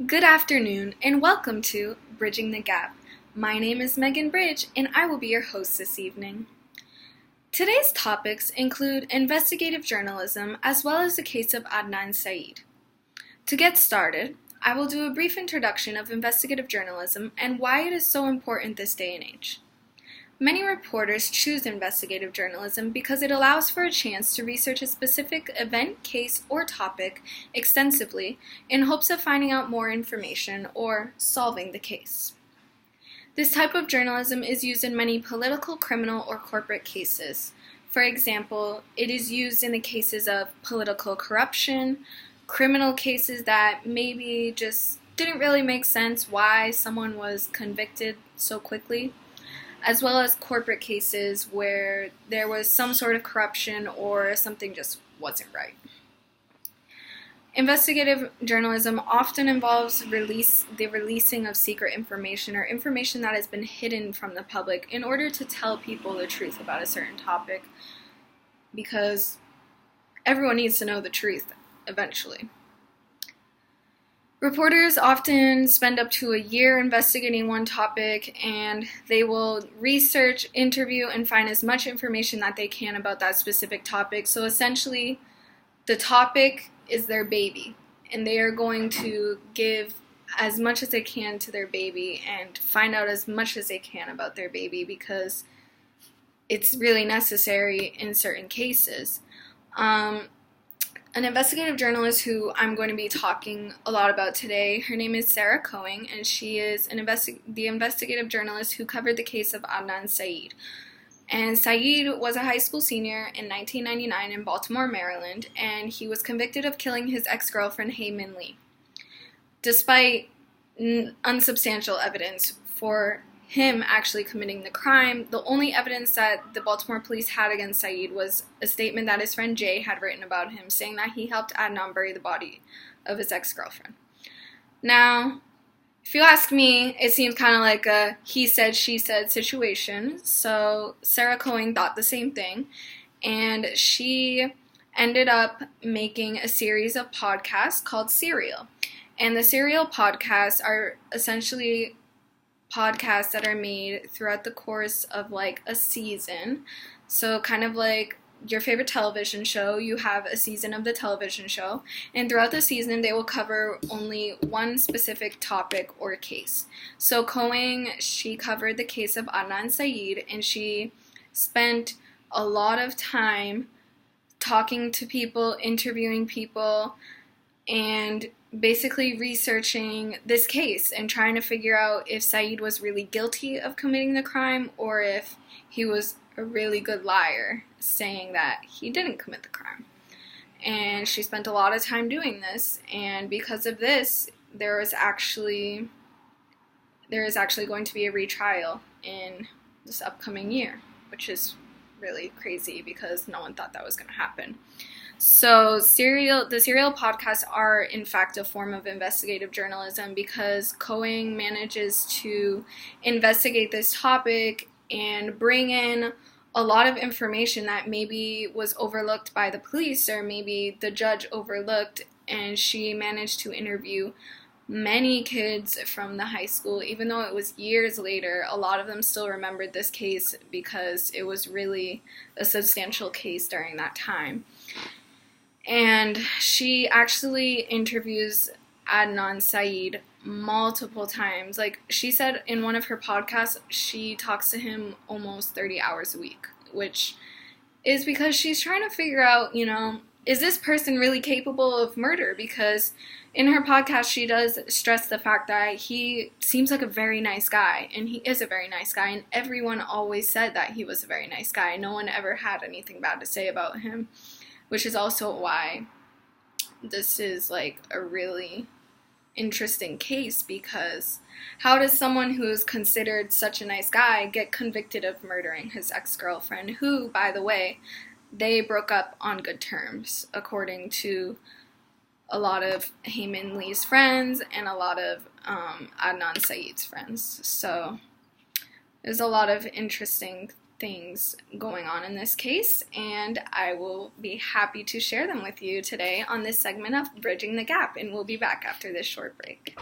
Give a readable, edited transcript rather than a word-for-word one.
Good afternoon and welcome to Bridging the Gap. My name is Megan Bridge and I will be your host this evening. Today's topics include investigative journalism as well as the case of Adnan Syed. To get started, I will do a brief introduction of investigative journalism and why it is so important this day and age. Many reporters choose investigative journalism because it allows for a chance to research a specific event, case, or topic extensively in hopes of finding out more information or solving the case. This type of journalism is used in many political, criminal, or corporate cases. For example, it is used in the cases of political corruption, criminal cases that maybe just didn't really make sense why someone was convicted so quickly, as well as corporate cases where there was some sort of corruption or something just wasn't right. Investigative journalism often involves the releasing of secret information or information that has been hidden from the public in order to tell people the truth about a certain topic, because everyone needs to know the truth eventually. Reporters often spend up to a year investigating one topic, and they will research, interview, and find as much information that they can about that specific topic. So essentially, the topic is their baby, and they are going to give as much as they can to their baby and find out as much as they can about their baby because it's really necessary in certain cases. An investigative journalist who I'm going to be talking a lot about today, her name is Sarah Cohen, and she is the investigative journalist who covered the case of Adnan Syed. And Syed was a high school senior in 1999 in Baltimore, Maryland, and he was convicted of killing his ex-girlfriend, Hae Min Lee. Despite unsubstantial evidence for him actually committing the crime, the only evidence that the Baltimore police had against Syed was a statement that his friend Jay had written about him, saying that he helped Adnan bury the body of his ex-girlfriend. Now, if you ask me, it seems kind of like a he said, she said situation. So Sarah Cohen thought the same thing, and she ended up making a series of podcasts called Serial. And the Serial podcasts are essentially podcasts that are made throughout the course of like a season. So kind of like your favorite television show, you have a season of the television show, and throughout the season they will cover only one specific topic or case. So Cohen, she covered the case of Adnan Syed, and she spent a lot of time talking to people, interviewing people, and basically researching this case and trying to figure out if Syed was really guilty of committing the crime or if he was a really good liar saying that he didn't commit the crime. And she spent a lot of time doing this, and because of this, there is actually going to be a retrial in this upcoming year, which is really crazy because no one thought that was going to happen. So the Serial podcasts are, in fact, a form of investigative journalism because Cohen manages to investigate this topic and bring in a lot of information that maybe was overlooked by the police or maybe the judge overlooked, and she managed to interview many kids from the high school. Even though it was years later, a lot of them still remembered this case because it was really a substantial case during that time. And she actually interviews Adnan Syed multiple times. Like she said in one of her podcasts, she talks to him almost 30 hours a week, which is because she's trying to figure out, is this person really capable of murder? Because in her podcast, she does stress the fact that he seems like a very nice guy, and he is a very nice guy, and everyone always said that he was a very nice guy. No one ever had anything bad to say about him, which is also why this is like a really interesting case, because how does someone who is considered such a nice guy get convicted of murdering his ex-girlfriend, who, by the way, they broke up on good terms, according to a lot of Hae Min Lee's friends and a lot of Adnan Syed's friends. So there's a lot of interesting things going on in this case, and I will be happy to share them with you today on this segment of Bridging the Gap, and we'll be back after this short break.